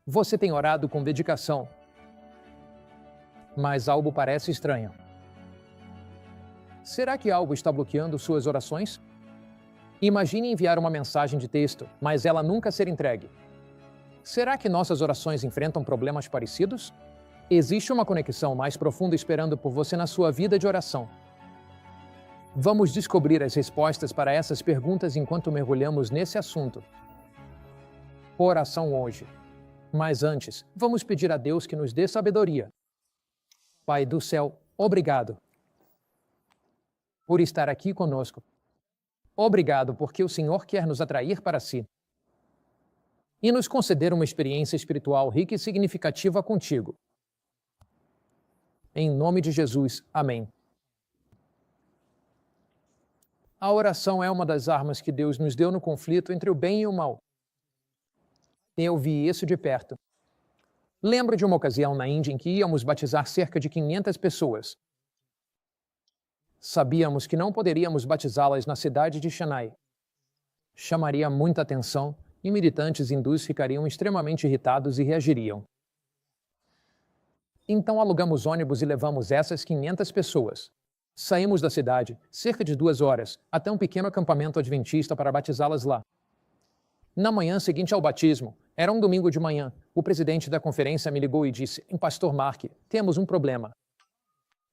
Você tem orado com dedicação, mas algo parece estranho. Será que algo está bloqueando suas orações? Imagine enviar uma mensagem de texto, mas ela nunca ser entregue. Será que nossas orações enfrentam problemas parecidos? Existe uma conexão mais profunda esperando por você na sua vida de oração. Vamos descobrir as respostas para essas perguntas enquanto mergulhamos nesse assunto. Oração hoje. Mas antes, vamos pedir a Deus que nos dê sabedoria. Pai do céu, obrigado por estar aqui conosco. Obrigado porque o Senhor quer nos atrair para si e nos conceder uma experiência espiritual rica e significativa contigo. Em nome de Jesus, amém. A oração é uma das armas que Deus nos deu no conflito entre o bem e o mal. Eu vi isso de perto. Lembro de uma ocasião na Índia em que íamos batizar cerca de 500 pessoas. Sabíamos que não poderíamos batizá-las na cidade de Chennai. Chamaria muita atenção e militantes hindus ficariam extremamente irritados e reagiriam. Então alugamos ônibus e levamos essas 500 pessoas. Saímos da cidade, cerca de 2 horas, até um pequeno acampamento adventista para batizá-las lá. Na manhã seguinte ao batismo, era um domingo de manhã, o presidente da conferência me ligou e disse: Pastor Mark, temos um problema.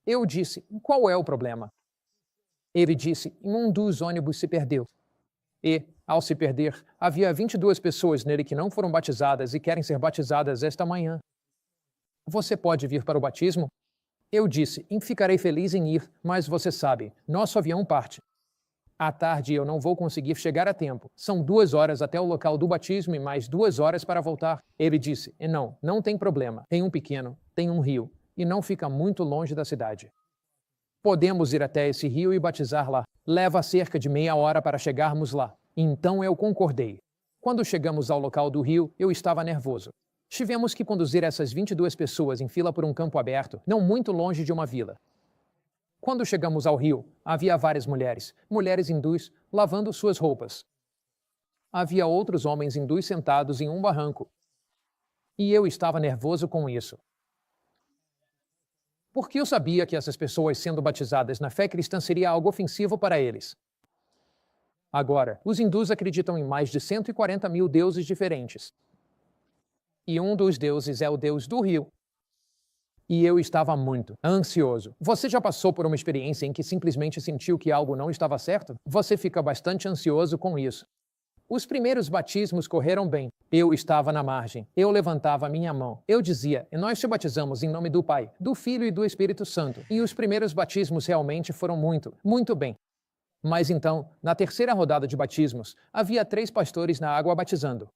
Eu disse: qual é o problema? Ele disse: um dos ônibus se perdeu. E, ao se perder, havia 22 pessoas nele que não foram batizadas e querem ser batizadas esta manhã. Você pode vir para o batismo? Eu disse: ficarei feliz em ir, mas você sabe, nosso avião parte. À tarde eu não vou conseguir chegar a tempo. São 2 horas até o local do batismo e mais 2 horas para voltar. Ele disse: não tem problema. Tem um pequeno, tem um rio, e não fica muito longe da cidade. Podemos ir até esse rio e batizar lá. Leva cerca de meia hora para chegarmos lá. Então eu concordei. Quando chegamos ao local do rio, eu estava nervoso. Tivemos que conduzir essas 22 pessoas em fila por um campo aberto, não muito longe de uma vila. Quando chegamos ao rio, havia várias mulheres hindus, lavando suas roupas. Havia outros homens hindus sentados em um barranco. E eu estava nervoso com isso. Porque eu sabia que essas pessoas sendo batizadas na fé cristã seria algo ofensivo para eles. Agora, os hindus acreditam em mais de 140 mil deuses diferentes. E um dos deuses é o deus do rio. E eu estava muito ansioso. Você já passou por uma experiência em que simplesmente sentiu que algo não estava certo? Você fica bastante ansioso com isso. Os primeiros batismos correram bem. Eu estava na margem. Eu levantava a minha mão. Eu dizia: nós te batizamos em nome do Pai, do Filho e do Espírito Santo. E os primeiros batismos realmente foram muito bem. Mas então, na terceira rodada de batismos, havia 3 pastores na água batizando.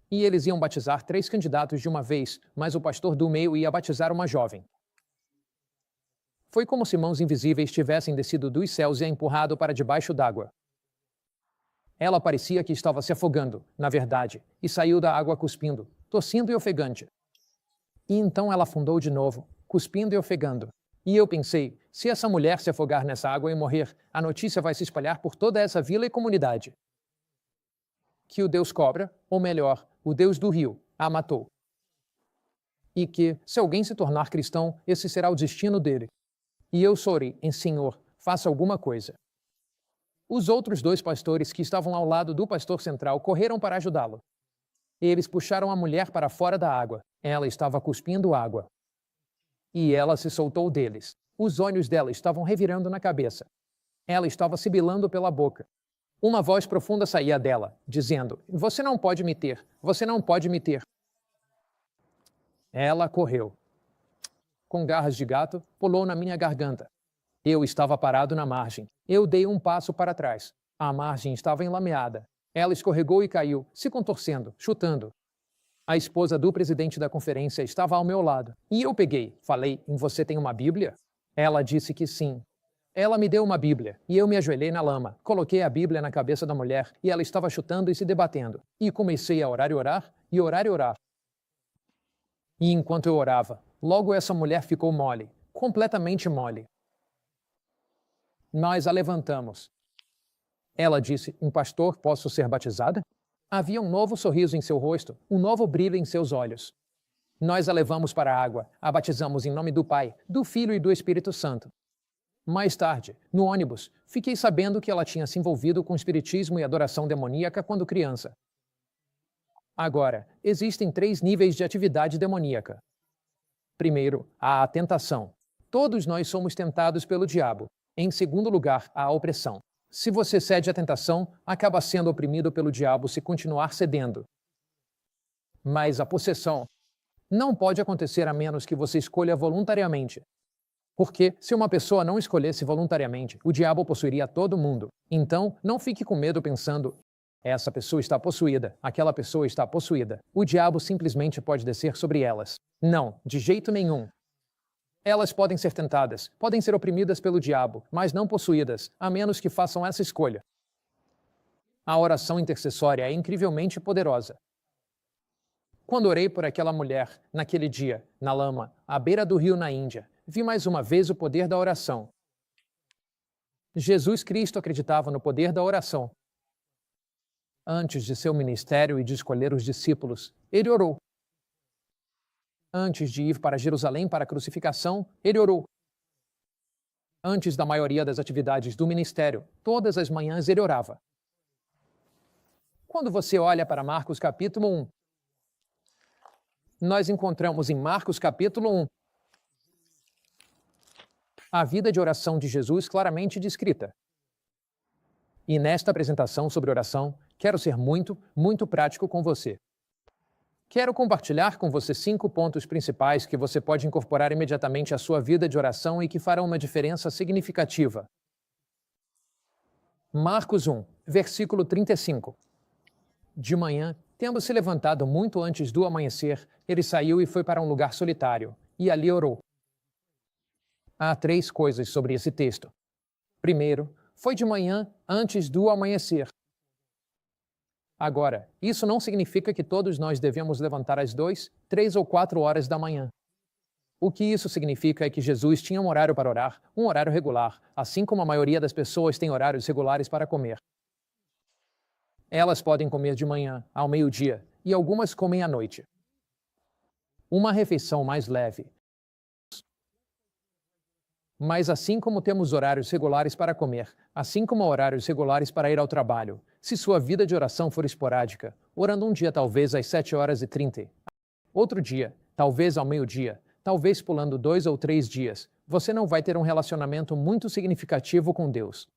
E eles iam batizar 3 candidatos de uma vez, mas o pastor do meio ia batizar uma jovem. Foi como se mãos invisíveis tivessem descido dos céus e a empurrado para debaixo d'água. Ela parecia que estava se afogando, na verdade, e saiu da água cuspindo, tossindo e ofegante. E então ela afundou de novo, cuspindo e ofegando. E eu pensei, se essa mulher se afogar nessa água e morrer, a notícia vai se espalhar por toda essa vila e comunidade. Que o Deus cobra, ou melhor, o Deus do rio, a matou. E que, se alguém se tornar cristão, esse será o destino dele. E eu chorei, Senhor, faça alguma coisa. Os outros 2 pastores que estavam ao lado do pastor central correram para ajudá-lo. Eles puxaram a mulher para fora da água. Ela estava cuspindo água. E ela se soltou deles. Os olhos dela estavam revirando na cabeça. Ela estava sibilando pela boca. Uma voz profunda saía dela, dizendo: você não pode me ter, você não pode me ter. Ela correu. Com garras de gato, pulou na minha garganta. Eu estava parado na margem. Eu dei um passo para trás. A margem estava enlameada. Ela escorregou e caiu, se contorcendo, chutando. A esposa do presidente da conferência estava ao meu lado. E eu peguei. Falei: você tem uma Bíblia? Ela disse que sim. Ela me deu uma Bíblia, e eu me ajoelhei na lama. Coloquei a Bíblia na cabeça da mulher, e ela estava chutando e se debatendo. E comecei a orar e orar, e orar e orar. E enquanto eu orava, logo essa mulher ficou mole, completamente mole. Nós a levantamos. Ela disse: pastor, posso ser batizada? Havia um novo sorriso em seu rosto, um novo brilho em seus olhos. Nós a levamos para a água, a batizamos em nome do Pai, do Filho e do Espírito Santo. Mais tarde, no ônibus, fiquei sabendo que ela tinha se envolvido com espiritismo e adoração demoníaca quando criança. Agora, existem 3 níveis de atividade demoníaca. Primeiro, há a tentação. Todos nós somos tentados pelo diabo. Em segundo lugar, há a opressão. Se você cede à tentação, acaba sendo oprimido pelo diabo se continuar cedendo. Mas a possessão não pode acontecer a menos que você escolha voluntariamente. Porque, se uma pessoa não escolhesse voluntariamente, o diabo possuiria todo mundo. Então, não fique com medo pensando: essa pessoa está possuída, aquela pessoa está possuída. O diabo simplesmente pode descer sobre elas. Não, de jeito nenhum. Elas podem ser tentadas, podem ser oprimidas pelo diabo, mas não possuídas, a menos que façam essa escolha. A oração intercessória é incrivelmente poderosa. Quando orei por aquela mulher, naquele dia, na lama, à beira do rio na Índia, vi mais uma vez o poder da oração. Jesus Cristo acreditava no poder da oração. Antes de seu ministério e de escolher os discípulos, ele orou. Antes de ir para Jerusalém para a crucificação, ele orou. Antes da maioria das atividades do ministério, todas as manhãs ele orava. Quando você olha para Marcos capítulo 1, nós encontramos em Marcos capítulo 1 a vida de oração de Jesus claramente descrita. E nesta apresentação sobre oração, quero ser muito prático com você. Quero compartilhar com você 5 pontos principais que você pode incorporar imediatamente à sua vida de oração e que farão uma diferença significativa. Marcos 1, versículo 35. De manhã, tendo se levantado muito antes do amanhecer, ele saiu e foi para um lugar solitário, e ali orou. Há 3 coisas sobre esse texto. Primeiro, foi de manhã antes do amanhecer. Agora, isso não significa que todos nós devemos levantar às 2, 3 ou 4 horas da manhã. O que isso significa é que Jesus tinha um horário para orar, um horário regular, assim como a maioria das pessoas tem horários regulares para comer. Elas podem comer de manhã, ao meio-dia, e algumas comem à noite. Uma refeição mais leve. Mas assim como temos horários regulares para comer, assim como há horários regulares para ir ao trabalho, se sua vida de oração for esporádica, orando um dia talvez às 7h30, outro dia, talvez ao meio-dia, talvez pulando 2 ou 3 dias, você não vai ter um relacionamento muito significativo com Deus.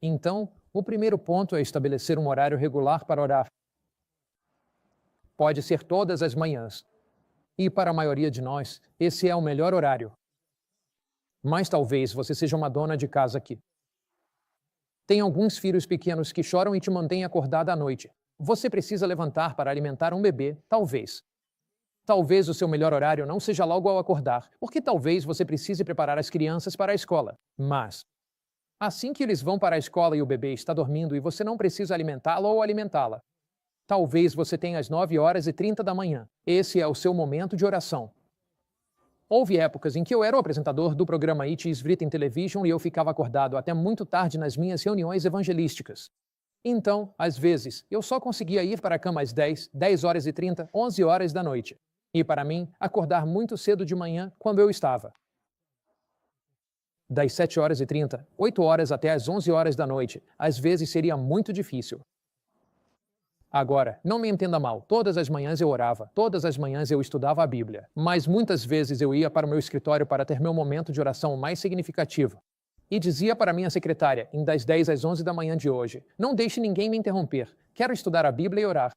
Então, o primeiro ponto é estabelecer um horário regular para orar. Pode ser todas as manhãs. E para a maioria de nós, esse é o melhor horário. Mas talvez você seja uma dona de casa aqui. Tem alguns filhos pequenos que choram e te mantêm acordada à noite. Você precisa levantar para alimentar um bebê, talvez. Talvez o seu melhor horário não seja logo ao acordar, porque talvez você precise preparar as crianças para a escola. Mas, assim que eles vão para a escola e o bebê está dormindo e você não precisa alimentá-lo ou alimentá-la, talvez você tenha às 9h30 da manhã. Esse é o seu momento de oração. Houve épocas em que eu era o apresentador do programa It Is Written Television e eu ficava acordado até muito tarde nas minhas reuniões evangelísticas. Então, às vezes, eu só conseguia ir para a cama às 10, 10h30, 11 horas da noite. E para mim, acordar muito cedo de manhã quando eu estava. Das 7h30, 8 horas até às 11 horas da noite, às vezes seria muito difícil. Agora, não me entenda mal, todas as manhãs eu orava, todas as manhãs eu estudava a Bíblia, mas muitas vezes eu ia para o meu escritório para ter meu momento de oração mais significativo. E dizia para minha secretária, das 10 às 11 da manhã de hoje, não deixe ninguém me interromper, quero estudar a Bíblia e orar.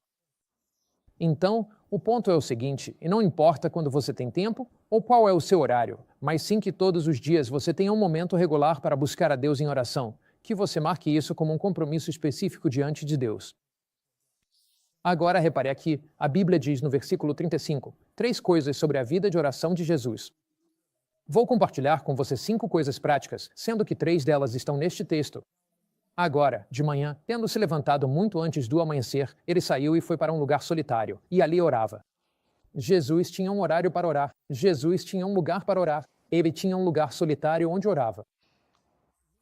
Então, o ponto é o seguinte, e não importa quando você tem tempo ou qual é o seu horário, mas sim que todos os dias você tenha um momento regular para buscar a Deus em oração, que você marque isso como um compromisso específico diante de Deus. Agora repare aqui, a Bíblia diz no versículo 35, 3 coisas sobre a vida de oração de Jesus. Vou compartilhar com você 5 coisas práticas, sendo que 3 delas estão neste texto. Agora, de manhã, tendo se levantado muito antes do amanhecer, ele saiu e foi para um lugar solitário, e ali orava. Jesus tinha um horário para orar, Jesus tinha um lugar para orar, ele tinha um lugar solitário onde orava.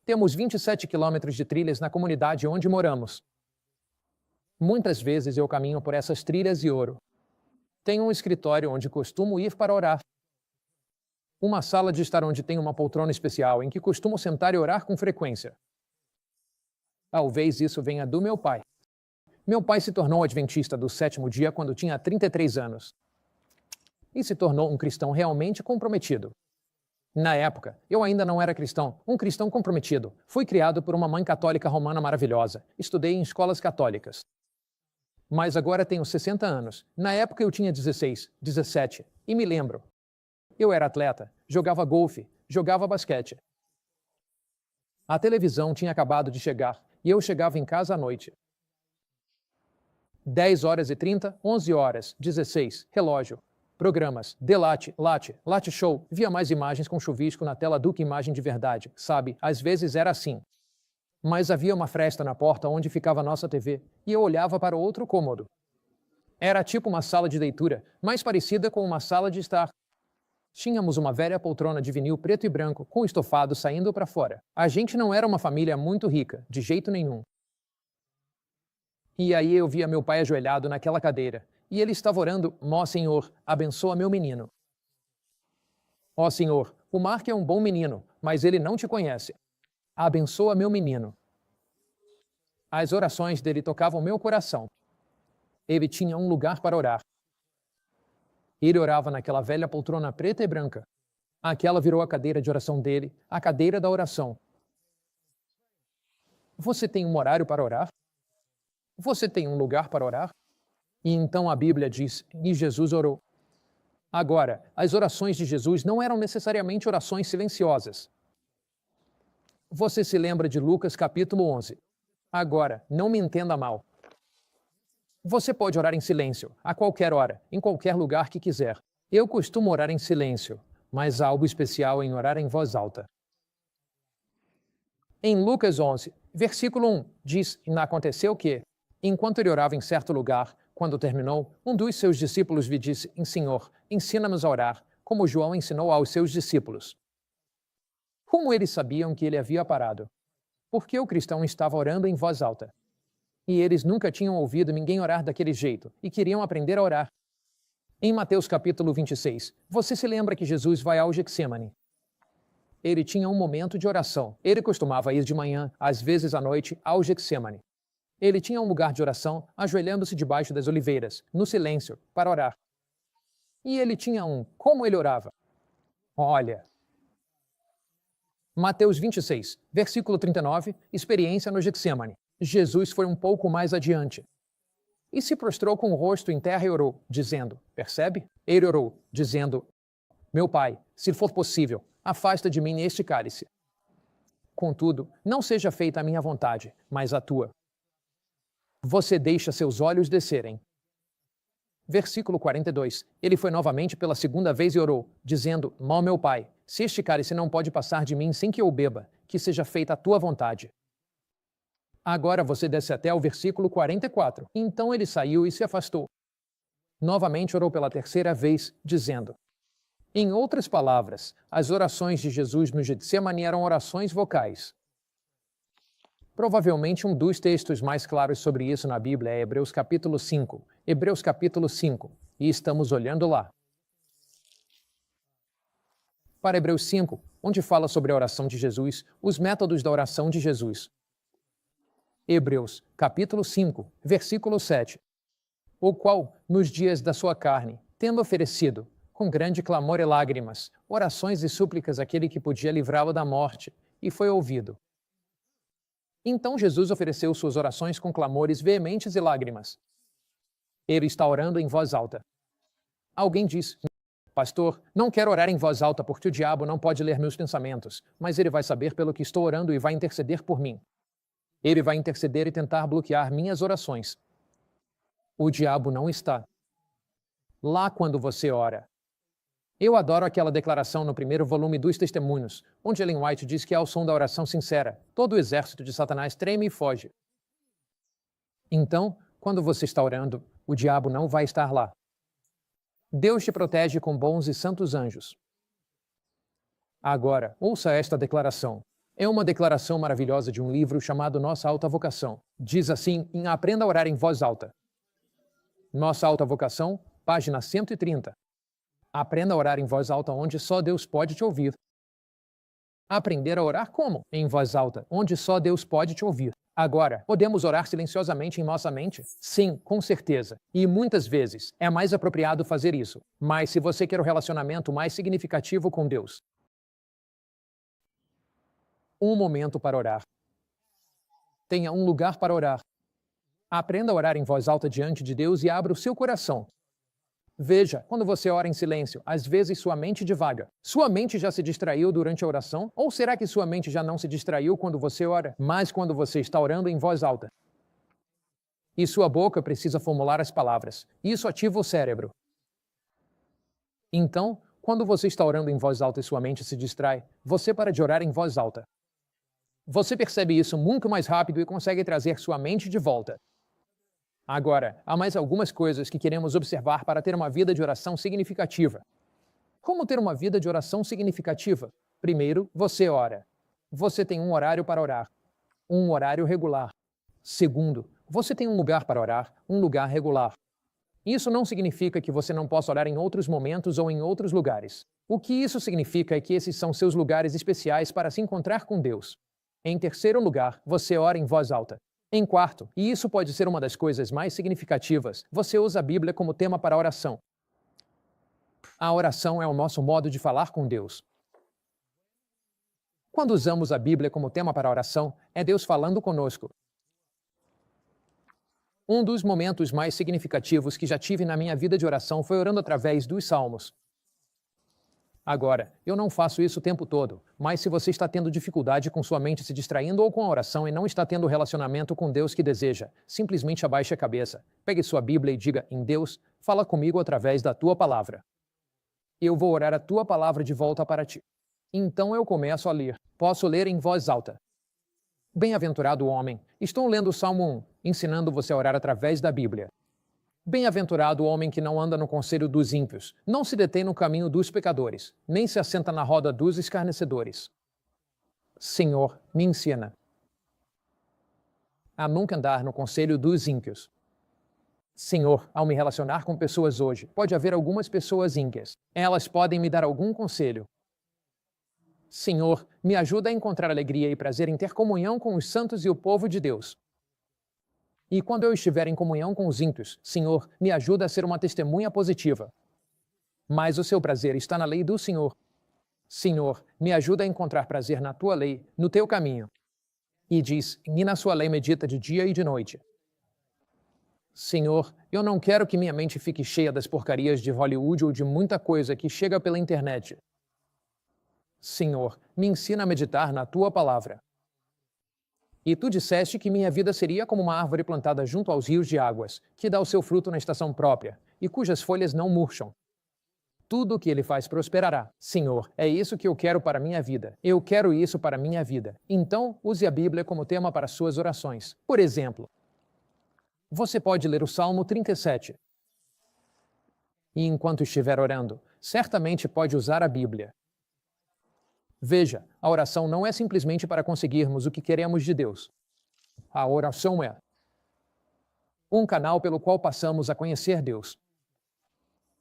Temos 27 quilômetros de trilhas na comunidade onde moramos. Muitas vezes eu caminho por essas trilhas e oro. Tenho um escritório onde costumo ir para orar. Uma sala de estar onde tem uma poltrona especial em que costumo sentar e orar com frequência. Talvez isso venha do meu pai. Meu pai se tornou adventista do sétimo dia quando tinha 33 anos. E se tornou um cristão realmente comprometido. Na época, eu ainda não era cristão, um cristão comprometido. Fui criado por uma mãe católica romana maravilhosa. Estudei em escolas católicas. Mas agora tenho 60 anos. Na época eu tinha 16, 17. E me lembro. Eu era atleta, jogava golfe, jogava basquete. A televisão tinha acabado de chegar e eu chegava em casa à noite. 10h30, 11h, 16, relógio. Programas, Delate, Late Show, via mais imagens com chuvisco na tela do que imagem de verdade, sabe? Às vezes era assim. Mas havia uma fresta na porta onde ficava a nossa TV, e eu olhava para o outro cômodo. Era tipo uma sala de leitura, mais parecida com uma sala de estar. Tínhamos uma velha poltrona de vinil preto e branco, com estofado saindo para fora. A gente não era uma família muito rica, de jeito nenhum. E aí eu via meu pai ajoelhado naquela cadeira, e ele estava orando: Ó Senhor, abençoa meu menino. Ó Senhor, o Mark é um bom menino, mas ele não te conhece. Abençoa meu menino. As orações dele tocavam meu coração. Ele tinha um lugar para orar. Ele orava naquela velha poltrona preta e branca. Aquela virou a cadeira de oração dele, a cadeira da oração. Você tem um horário para orar? Você tem um lugar para orar? E então a Bíblia diz, e Jesus orou. Agora, as orações de Jesus não eram necessariamente orações silenciosas. Você se lembra de Lucas capítulo 11. Agora, não me entenda mal. Você pode orar em silêncio, a qualquer hora, em qualquer lugar que quiser. Eu costumo orar em silêncio, mas há algo especial em orar em voz alta. Em Lucas 11, versículo 1, diz, e aconteceu que, enquanto ele orava em certo lugar, quando terminou, um dos seus discípulos lhe disse, Senhor, ensina-nos a orar, como João ensinou aos seus discípulos. Como eles sabiam que ele havia parado? Porque o cristão estava orando em voz alta. E eles nunca tinham ouvido ninguém orar daquele jeito, e queriam aprender a orar. Em Mateus capítulo 26, você se lembra que Jesus vai ao Getsêmani? Ele tinha um momento de oração. Ele costumava ir de manhã, às vezes à noite, ao Getsêmani. Ele tinha um lugar de oração, ajoelhando-se debaixo das oliveiras, no silêncio, para orar. E ele tinha como ele orava? Olha. Mateus 26, versículo 39, experiência no Getsêmani. Jesus foi um pouco mais adiante. E se prostrou com o rosto em terra e orou, dizendo, percebe? Ele orou, dizendo, meu Pai, se for possível, afasta de mim este cálice. Contudo, não seja feita a minha vontade, mas a tua. Você deixa seus olhos descerem. Versículo 42. Ele foi novamente pela segunda vez e orou, dizendo, ó meu Pai, se este cálice não pode passar de mim sem que eu beba, que seja feita a tua vontade. Agora você desce até o versículo 44. Então ele saiu e se afastou. Novamente orou pela terceira vez, dizendo. Em outras palavras, as orações de Jesus no Getsêmani eram orações vocais. Provavelmente um dos textos mais claros sobre isso na Bíblia é Hebreus capítulo 5. Hebreus capítulo 5. E estamos olhando lá. Para Hebreus 5, onde fala sobre a oração de Jesus, os métodos da oração de Jesus. Hebreus, capítulo 5, versículo 7. O qual, nos dias da sua carne, tendo oferecido, com grande clamor e lágrimas, orações e súplicas àquele que podia livrá-lo da morte, e foi ouvido. Então Jesus ofereceu suas orações com clamores veementes e lágrimas. Ele está orando em voz alta. Alguém diz, pastor, não quero orar em voz alta porque o diabo não pode ler meus pensamentos, mas ele vai saber pelo que estou orando e vai interceder por mim. Ele vai interceder e tentar bloquear minhas orações. O diabo não está lá quando você ora. Eu adoro aquela declaração no primeiro volume dos Testemunhos, onde Ellen White diz que ao som da oração sincera, todo o exército de Satanás treme e foge. Então, quando você está orando, o diabo não vai estar lá. Deus te protege com bons e santos anjos. Agora, ouça esta declaração. É uma declaração maravilhosa de um livro chamado Nossa Alta Vocação. Diz assim em Aprenda a Orar em Voz Alta. Nossa Alta Vocação, página 130. Aprenda a orar em voz alta onde só Deus pode te ouvir. Aprender a orar como? Em voz alta, onde só Deus pode te ouvir. Agora, podemos orar silenciosamente em nossa mente? Sim, com certeza. E muitas vezes é mais apropriado fazer isso. Mas se você quer um relacionamento mais significativo com Deus, um momento para orar. Tenha um lugar para orar. Aprenda a orar em voz alta diante de Deus e abra o seu coração. Veja, quando você ora em silêncio, às vezes sua mente divaga. Sua mente já se distraiu durante a oração? Ou será que sua mente já não se distraiu quando você ora, mas quando você está orando em voz alta? E sua boca precisa formular as palavras. Isso ativa o cérebro. Então, quando você está orando em voz alta e sua mente se distrai, você para de orar em voz alta. Você percebe isso muito mais rápido e consegue trazer sua mente de volta. Agora, há mais algumas coisas que queremos observar para ter uma vida de oração significativa. Como ter uma vida de oração significativa? Primeiro, você ora. Você tem um horário para orar. Um horário regular. Segundo, você tem um lugar para orar, um lugar regular. Isso não significa que você não possa orar em outros momentos ou em outros lugares. O que isso significa é que esses são seus lugares especiais para se encontrar com Deus. Em terceiro lugar, você ora em voz alta. Em quarto, e isso pode ser uma das coisas mais significativas, você usa a Bíblia como tema para a oração. A oração é o nosso modo de falar com Deus. Quando usamos a Bíblia como tema para a oração, é Deus falando conosco. Um dos momentos mais significativos que já tive na minha vida de oração foi orando através dos Salmos. Agora, eu não faço isso o tempo todo, mas se você está tendo dificuldade com sua mente se distraindo ou com a oração e não está tendo o relacionamento com Deus que deseja, simplesmente abaixe a cabeça, pegue sua Bíblia e diga, em Deus, fala comigo através da tua palavra. Eu vou orar a tua palavra de volta para ti. Então eu começo a ler. Posso ler em voz alta. Bem-aventurado o homem. Estou lendo o Salmo 1, ensinando você a orar através da Bíblia. Bem-aventurado o homem que não anda no conselho dos ímpios, não se detém no caminho dos pecadores, nem se assenta na roda dos escarnecedores. Senhor, me ensina a nunca andar no conselho dos ímpios. Senhor, ao me relacionar com pessoas hoje, pode haver algumas pessoas ímpias. Elas podem me dar algum conselho. Senhor, me ajuda a encontrar alegria e prazer em ter comunhão com os santos e o povo de Deus. E quando eu estiver em comunhão com os ímpios, Senhor, me ajuda a ser uma testemunha positiva. Mas o seu prazer está na lei do Senhor. Senhor, me ajuda a encontrar prazer na tua lei, no teu caminho. E diz, e na sua lei medita de dia e de noite. Senhor, eu não quero que minha mente fique cheia das porcarias de Hollywood ou de muita coisa que chega pela internet. Senhor, me ensina a meditar na tua palavra. E tu disseste que minha vida seria como uma árvore plantada junto aos rios de águas, que dá o seu fruto na estação própria, e cujas folhas não murcham. Tudo o que ele faz prosperará. Senhor, é isso que eu quero para a minha vida. Eu quero isso para a minha vida. Então, use a Bíblia como tema para suas orações. Por exemplo, você pode ler o Salmo 37. E enquanto estiver orando, certamente pode usar a Bíblia. Veja, a oração não é simplesmente para conseguirmos o que queremos de Deus. A oração é um canal pelo qual passamos a conhecer Deus.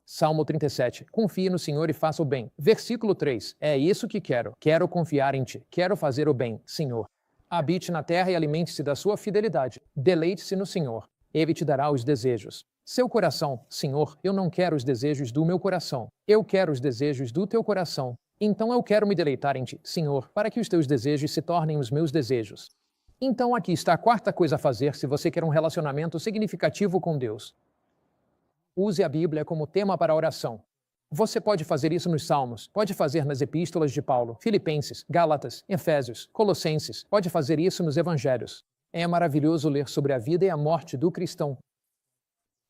Salmo 37. Confie no Senhor e faça o bem. Versículo 3. É isso que quero. Quero confiar em ti. Quero fazer o bem, Senhor. Habite na terra e alimente-se da sua fidelidade. Deleite-se no Senhor. Ele te dará os desejos. Seu coração, Senhor, eu não quero os desejos do meu coração. Eu quero os desejos do teu coração. Então eu quero me deleitar em ti, Senhor, para que os teus desejos se tornem os meus desejos. Então aqui está a quarta coisa a fazer se você quer um relacionamento significativo com Deus. Use a Bíblia como tema para a oração. Você pode fazer isso nos Salmos, pode fazer nas epístolas de Paulo, Filipenses, Gálatas, Efésios, Colossenses, pode fazer isso nos Evangelhos. É maravilhoso ler sobre a vida e a morte do cristão.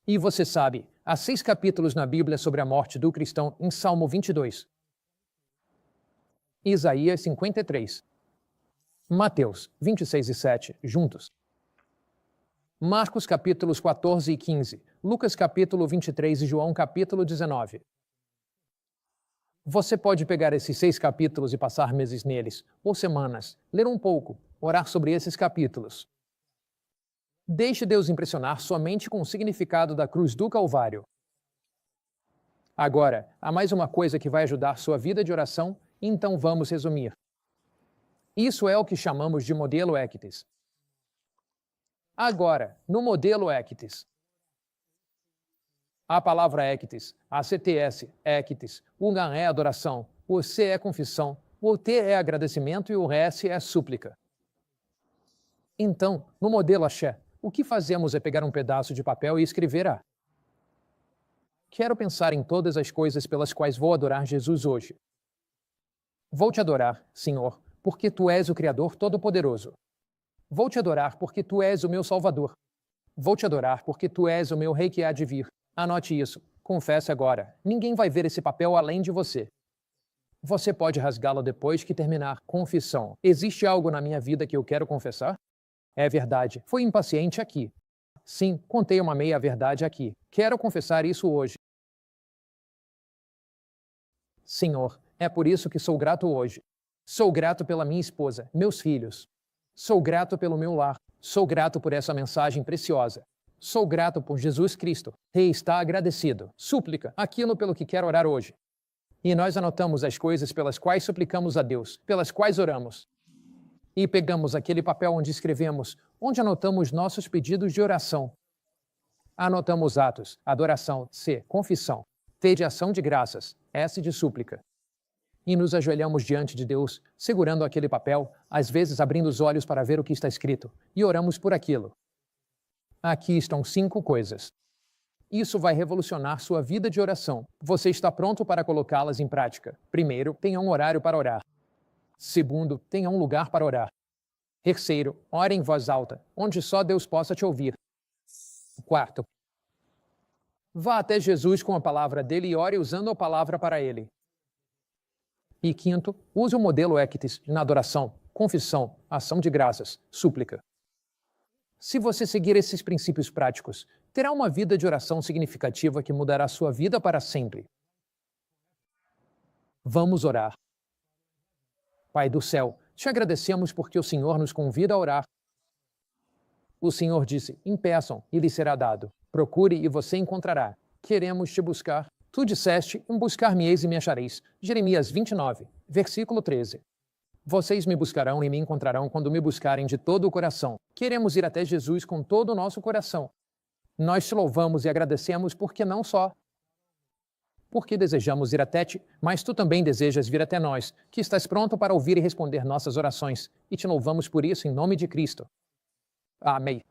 E você sabe, há 6 capítulos na Bíblia sobre a morte do cristão em Salmo 22. Isaías 53. Mateus 26 e 7, juntos. Marcos capítulos 14 e 15, Lucas capítulo 23 e João capítulo 19. Você pode pegar esses 6 capítulos e passar meses neles, ou semanas, ler um pouco, orar sobre esses capítulos. Deixe Deus impressionar sua mente com o significado da cruz do Calvário. Agora, há mais uma coisa que vai ajudar sua vida de oração, então vamos resumir. Isso é o que chamamos de modelo ECTS. Agora, no modelo ECTS, a palavra ECTS, a CTS, ECTS, o GAN é adoração, o C é confissão, o T é agradecimento e o S é súplica. Então, no modelo Axé, o que fazemos é pegar um pedaço de papel e escrever A. Quero pensar em todas as coisas pelas quais vou adorar Jesus hoje. Vou te adorar, Senhor, porque Tu és o Criador Todo-Poderoso. Vou te adorar porque Tu és o meu Salvador. Vou te adorar porque Tu és o meu Rei que há de vir. Anote isso. Confesse agora. Ninguém vai ver esse papel além de você. Você pode rasgá-lo depois que terminar. Confissão. Existe algo na minha vida que eu quero confessar? É verdade. Fui impaciente aqui. Sim, contei uma meia-verdade aqui. Quero confessar isso hoje. Senhor, é por isso que sou grato hoje. Sou grato pela minha esposa, meus filhos. Sou grato pelo meu lar. Sou grato por essa mensagem preciosa. Sou grato por Jesus Cristo. Rei está agradecido. Súplica, aquilo pelo que quero orar hoje. E nós anotamos as coisas pelas quais suplicamos a Deus, pelas quais oramos. E pegamos aquele papel onde escrevemos, onde anotamos nossos pedidos de oração. Anotamos atos, adoração, C, confissão, T de ação de graças, S de súplica. E nos ajoelhamos diante de Deus, segurando aquele papel, às vezes abrindo os olhos para ver o que está escrito, e oramos por aquilo. Aqui estão 5 coisas. Isso vai revolucionar sua vida de oração. Você está pronto para colocá-las em prática. Primeiro, tenha um horário para orar. Segundo, tenha um lugar para orar. Terceiro, ore em voz alta, onde só Deus possa te ouvir. Quarto, vá até Jesus com a palavra dele e ore usando a palavra para ele. E quinto, use o modelo ECTS na adoração, confissão, ação de graças, súplica. Se você seguir esses princípios práticos, terá uma vida de oração significativa que mudará sua vida para sempre. Vamos orar. Pai do céu, te agradecemos porque o Senhor nos convida a orar. O Senhor disse, impeçam e lhes será dado. Procure e você encontrará. Queremos te buscar. Tu disseste, buscar-me-eis e me achareis. Jeremias 29, versículo 13. Vocês me buscarão e me encontrarão quando me buscarem de todo o coração. Queremos ir até Jesus com todo o nosso coração. Nós te louvamos e agradecemos porque não só porque desejamos ir até ti, mas tu também desejas vir até nós, que estás pronto para ouvir e responder nossas orações, e te louvamos por isso em nome de Cristo. Amém.